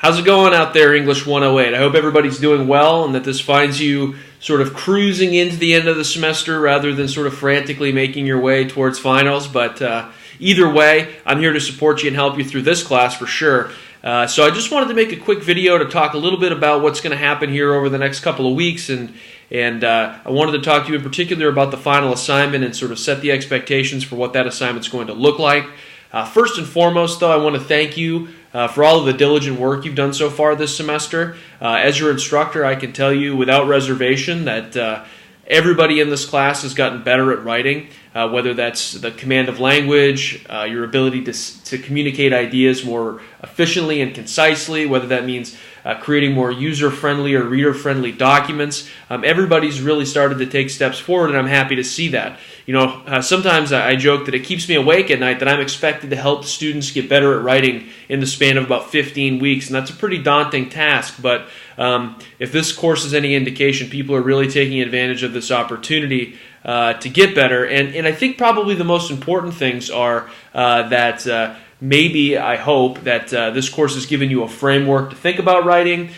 How's it going out there, English 108? I hope everybody's doing well and that this finds you sort of cruising into the end of the semester rather than sort of frantically making your way towards finals. But either way, I'm here to support you and help you through this class for sure. So I just wanted to make a quick video to talk a little bit about what's going to happen here over the next couple of weeks, and I wanted to talk to you in particular about the final assignment and sort of set the expectations for what that assignment's going to look like. First and foremost, though, I want to thank you for all of the diligent work you've done so far this semester. As your instructor, I can tell you without reservation that everybody in this class has gotten better at writing, whether that's the command of language, your ability to communicate ideas more efficiently and concisely, whether that means creating more user-friendly or reader-friendly documents. Everybody's really started to take steps forward, and I'm happy to see that. You know, sometimes I joke that it keeps me awake at night that I'm expected to help students get better at writing in the span of about 15 weeks, and that's a pretty daunting task, but if this course is any indication, people are really taking advantage of this opportunity to get better, and I think probably the most important things are that maybe, I hope, that this course has given you a framework to think about writing.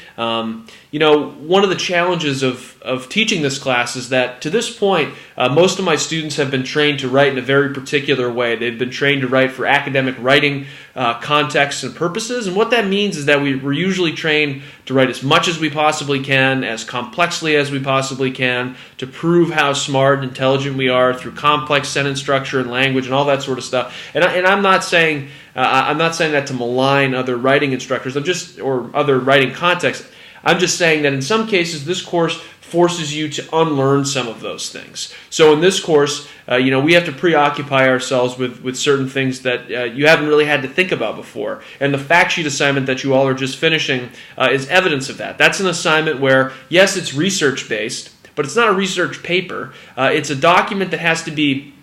You know, one of the challenges of teaching this class is that to this point, most of my students have been trained to write in a very particular way. They've been trained to write for academic writing contexts and purposes, and what that means is that we're usually trained to write as much as we possibly can, as complexly as we possibly can, to prove how smart and intelligent we are through complex sentence structure and language and all that sort of stuff. And I'm not saying that to malign other writing instructors, or other writing contexts. I'm just saying that in some cases this course forces you to unlearn some of those things. So in this course, we have to preoccupy ourselves with certain things that you haven't really had to think about before. And the fact sheet assignment that you all are just finishing is evidence of that. That's an assignment where, yes, it's research-based, but it's not a research paper. It's a document that has to be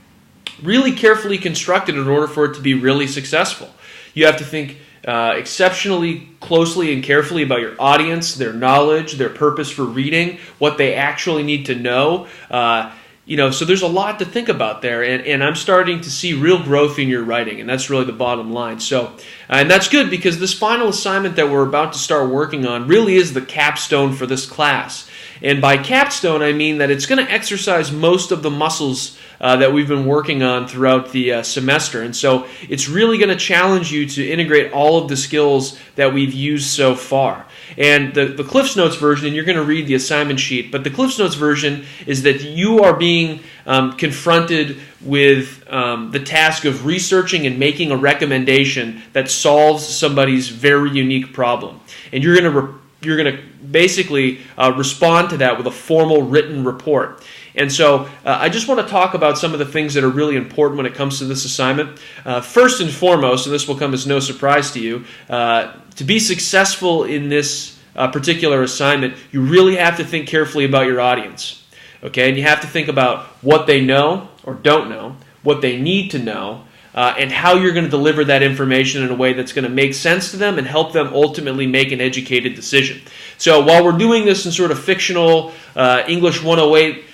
really carefully constructed in order for it to be really successful. You have to think exceptionally closely and carefully about your audience, their knowledge, their purpose for reading, what they actually need to know. So there's a lot to think about there, and I'm starting to see real growth in your writing, and that's really the bottom line. So, and that's good because this final assignment that we're about to start working on really is the capstone for this class. And by capstone, I mean that it's going to exercise most of the muscles that we've been working on throughout the semester. And so it's really going to challenge you to integrate all of the skills that we've used so far. And the Cliffs Notes version, and you're going to read the assignment sheet, but the Cliffs Notes version is that you are being confronted with the task of researching and making a recommendation that solves somebody's very unique problem. And you're going to basically respond to that with a formal written report. And so I just want to talk about some of the things that are really important when it comes to this assignment. First and foremost, and this will come as no surprise to you, to be successful in this particular assignment, you really have to think carefully about your audience. Okay, and you have to think about what they know or don't know, what they need to know, and how you're going to deliver that information in a way that's going to make sense to them and help them ultimately make an educated decision. So while we're doing this in sort of fictional English 108,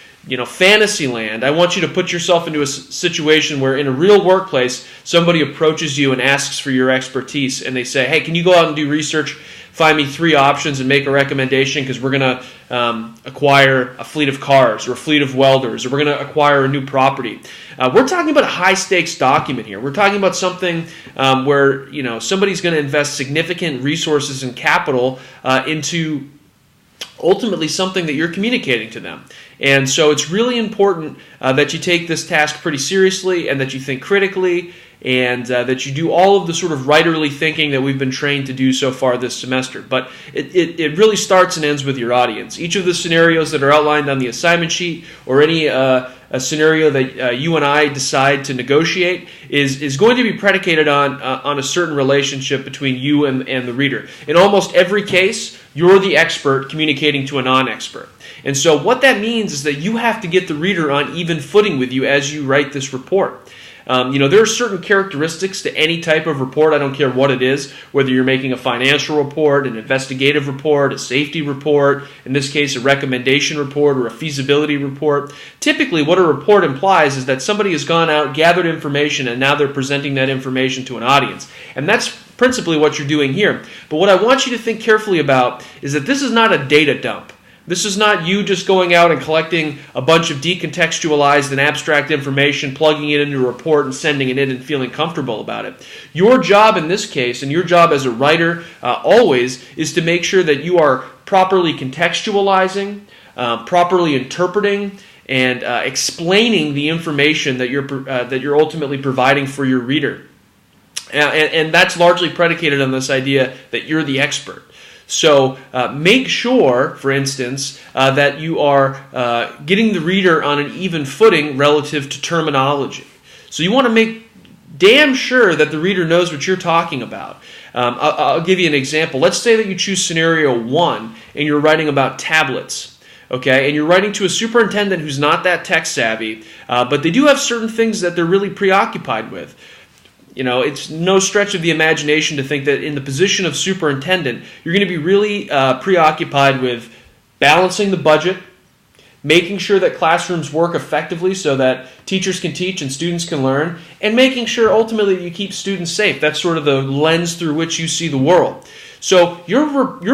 fantasy land, I want you to put yourself into a situation where in a real workplace, somebody approaches you and asks for your expertise, and they say, hey, can you go out and do research, find me 3 options and make a recommendation because we're going to acquire a fleet of cars or a fleet of welders, or we're going to acquire a new property. We're talking about a high-stakes document here. We're talking about something where somebody's going to invest significant resources and capital into ultimately something that you're communicating to them. And so it's really important that you take this task pretty seriously and that you think critically and that you do all of the sort of writerly thinking that we've been trained to do so far this semester. But it really starts and ends with your audience. Each of the scenarios that are outlined on the assignment sheet, or any a scenario that you and I decide to negotiate, is going to be predicated on a certain relationship between you and the reader. In almost every case, you're the expert communicating to a non-expert. And so what that means is that you have to get the reader on even footing with you as you write this report. There are certain characteristics to any type of report. I don't care what it is, whether you're making a financial report, an investigative report, a safety report, in this case a recommendation report or a feasibility report. Typically what a report implies is that somebody has gone out, gathered information, and now they're presenting that information to an audience. And that's principally what you're doing here. But what I want you to think carefully about is that this is not a data dump. This is not you just going out and collecting a bunch of decontextualized and abstract information, plugging it into a report and sending it in and feeling comfortable about it. Your job in this case, and your job as a writer always, is to make sure that you are properly contextualizing, properly interpreting, and explaining the information that you're ultimately providing for your reader. And that's largely predicated on this idea that you're the expert. So make sure, for instance, that you are getting the reader on an even footing relative to terminology. So you want to make damn sure that the reader knows what you're talking about. I'll give you an example. Let's say that you choose scenario 1 and you're writing about tablets. Okay, and you're writing to a superintendent who's not that tech savvy, but they do have certain things that they're really preoccupied with. You know, it's no stretch of the imagination to think that in the position of superintendent, you're going to be really preoccupied with balancing the budget, making sure that classrooms work effectively so that teachers can teach and students can learn, and making sure ultimately you keep students safe. That's sort of the lens through which you see the world. So your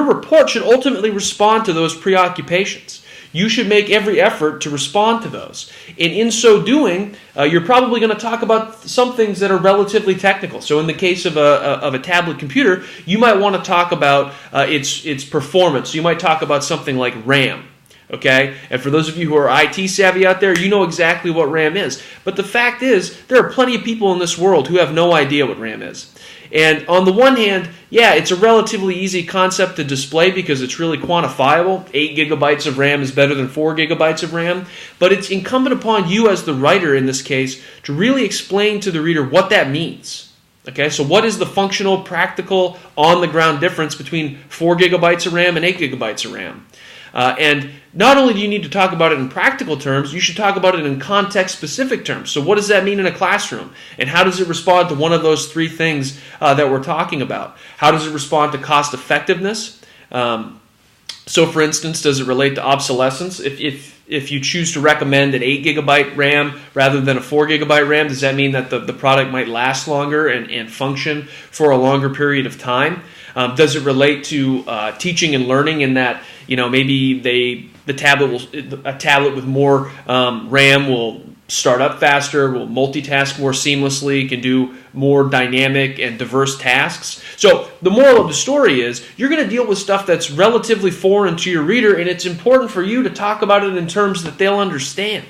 report should ultimately respond to those preoccupations. You should make every effort to respond to those. And in so doing, you're probably going to talk about some things that are relatively technical. So in the case of a tablet computer, you might want to talk about its performance. You might talk about something like RAM. Okay? And for those of you who are IT savvy out there, you know exactly what RAM is. But the fact is, there are plenty of people in this world who have no idea what RAM is. And on the one hand, yeah, it's a relatively easy concept to display because it's really quantifiable. 8 gigabytes of RAM is better than 4 gigabytes of RAM. But it's incumbent upon you as the writer in this case to really explain to the reader what that means. Okay, so what is the functional, practical, on-the-ground difference between 4 gigabytes of RAM and 8 gigabytes of RAM? And not only do you need to talk about it in practical terms, you should talk about it in context-specific terms. So what does that mean in a classroom? And how does it respond to one of those 3 things that we're talking about? How does it respond to cost-effectiveness? So for instance, does it relate to obsolescence? If you choose to recommend an 8 gigabyte RAM rather than a 4 gigabyte RAM, does that mean that the product might last longer and function for a longer period of time? Does it relate to teaching and learning in that, you know, maybe a tablet with more RAM will start up faster, will multitask more seamlessly, can do more dynamic and diverse tasks. So the moral of the story is you're going to deal with stuff that's relatively foreign to your reader, and it's important for you to talk about it in terms that they'll understand.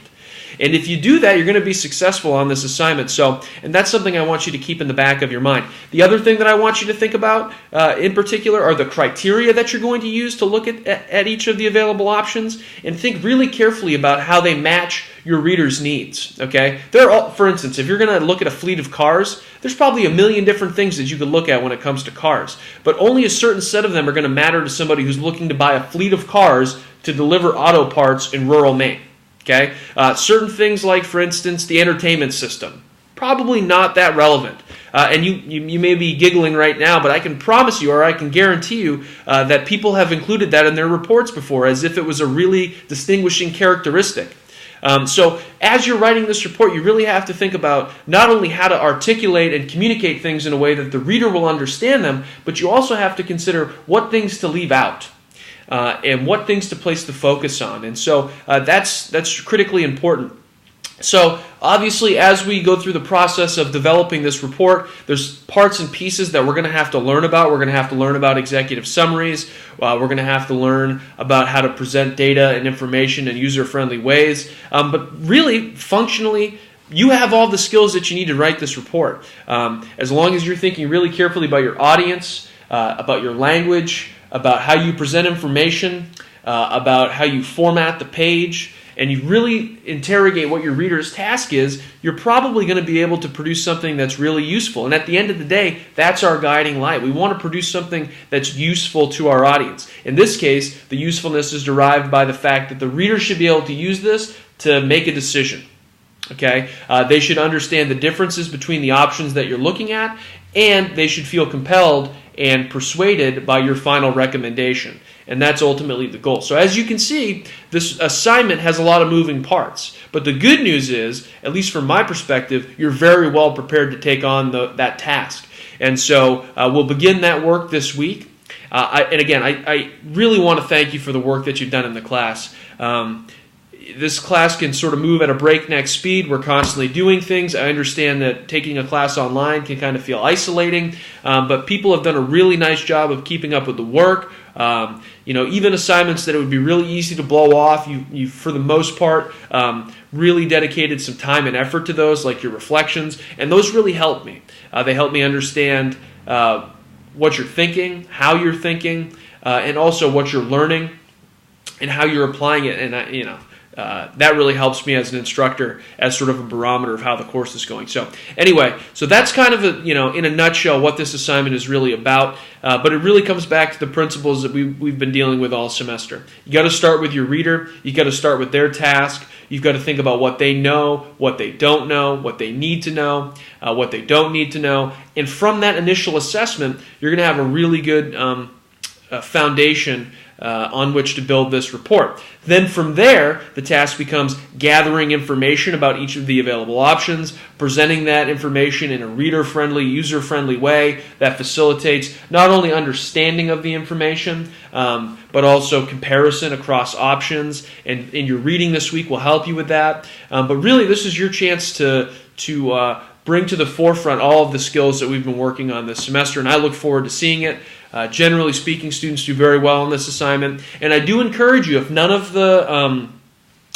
And if you do that, you're going to be successful on this assignment. And that's something I want you to keep in the back of your mind. The other thing that I want you to think about in particular are the criteria that you're going to use to look at each of the available options, and think really carefully about how they match your reader's needs. Okay? For instance, if you're going to look at a fleet of cars, there's probably a million different things that you could look at when it comes to cars. But only a certain set of them are going to matter to somebody who's looking to buy a fleet of cars to deliver auto parts in rural Maine. Okay, certain things like, for instance, the entertainment system, probably not that relevant. And you may be giggling right now, but I can promise you, or I can guarantee you, that people have included that in their reports before, as if it was a really distinguishing characteristic. So as you're writing this report, you really have to think about not only how to articulate and communicate things in a way that the reader will understand them, but you also have to consider what things to leave out. And what things to place the focus on. And so that's critically important. So obviously, as we go through the process of developing this report, there's parts and pieces that we're going to have to learn about. We're going to have to learn about executive summaries. We're going to have to learn about how to present data and information in user-friendly ways. But really, functionally, you have all the skills that you need to write this report. As long as you're thinking really carefully about your audience, about your language, about how you present information, about how you format the page, and you really interrogate what your reader's task is, you're probably going to be able to produce something that's really useful. And at the end of the day, that's our guiding light. We want to produce something that's useful to our audience. In this case, the usefulness is derived by the fact that the reader should be able to use this to make a decision. Okay? They should understand the differences between the options that you're looking at, and they should feel compelled and persuaded by your final recommendation. And that's ultimately the goal. So as you can see, this assignment has a lot of moving parts. But the good news is, at least from my perspective, you're very well prepared to take on that task. And so we'll begin that work this week. I really want to thank you for the work that you've done in the class. This class can sort of move at a breakneck speed. We're constantly doing things. I understand that taking a class online can kind of feel isolating, but people have done a really nice job of keeping up with the work. Even assignments that it would be really easy to blow off, you for the most part, really dedicated some time and effort to those, like your reflections, and those really help me. They help me understand what you're thinking, how you're thinking, and also what you're learning and how you're applying it. And that really helps me as an instructor as sort of a barometer of how the course is going. So anyway, so that's kind of in a nutshell what this assignment is really about. But it really comes back to the principles that we've been dealing with all semester. You got to start with your reader. You got to start with their task. You've got to think about what they know, what they don't know, what they need to know, what they don't need to know. And from that initial assessment, you're going to have a really good foundation on which to build this report. Then from there, the task becomes gathering information about each of the available options, presenting that information in a reader-friendly, user-friendly way that facilitates not only understanding of the information, but also comparison across options. And your reading this week will help you with that. But really, this is your chance to bring to the forefront all of the skills that we've been working on this semester, and I look forward to seeing it. Generally speaking, students do very well on this assignment, and I do encourage you, if none of the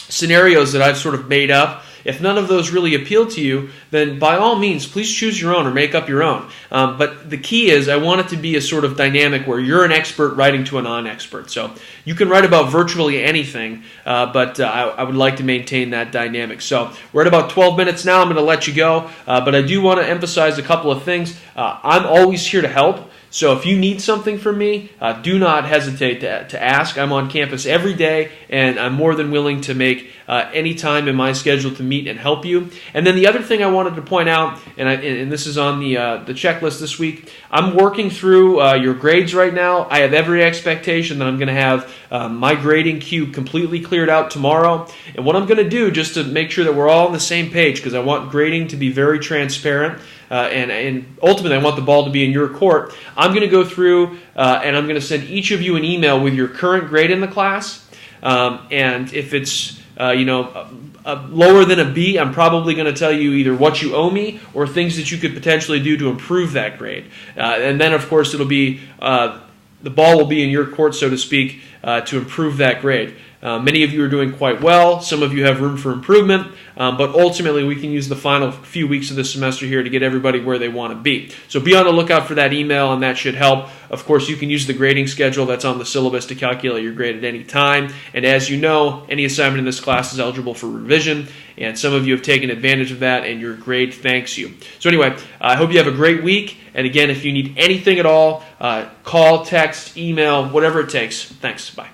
scenarios that I've sort of made up, if none of those really appeal to you, then by all means, please choose your own or make up your own. But the key is I want it to be a sort of dynamic where you're an expert writing to a non-expert. So you can write about virtually anything, but I would like to maintain that dynamic. So we're at about 12 minutes now. I'm going to let you go, but I do want to emphasize a couple of things. I'm always here to help. So if you need something from me, do not hesitate to ask. I'm on campus every day, and I'm more than willing to make any time in my schedule to meet and help you. And then the other thing I wanted to point out, and this is on the checklist this week, I'm working through your grades right now. I have every expectation that I'm going to have my grading queue completely cleared out tomorrow. And what I'm going to do, just to make sure that we're all on the same page, because I want grading to be very transparent, and ultimately I want the ball to be in your court, I'm going to go through and I'm going to send each of you an email with your current grade in the class. And if it's lower than a B, I'm probably going to tell you either what you owe me or things that you could potentially do to improve that grade. And then, of course, it'll be the ball will be in your court, so to speak, to improve that grade. Many of you are doing quite well. Some of you have room for improvement. But ultimately, we can use the final few weeks of this semester here to get everybody where they want to be. So be on the lookout for that email, and that should help. Of course, you can use the grading schedule that's on the syllabus to calculate your grade at any time. And as you know, any assignment in this class is eligible for revision, and some of you have taken advantage of that, and your grade thanks you. So anyway, I hope you have a great week. And again, if you need anything at all, call, text, email, whatever it takes. Thanks. Bye.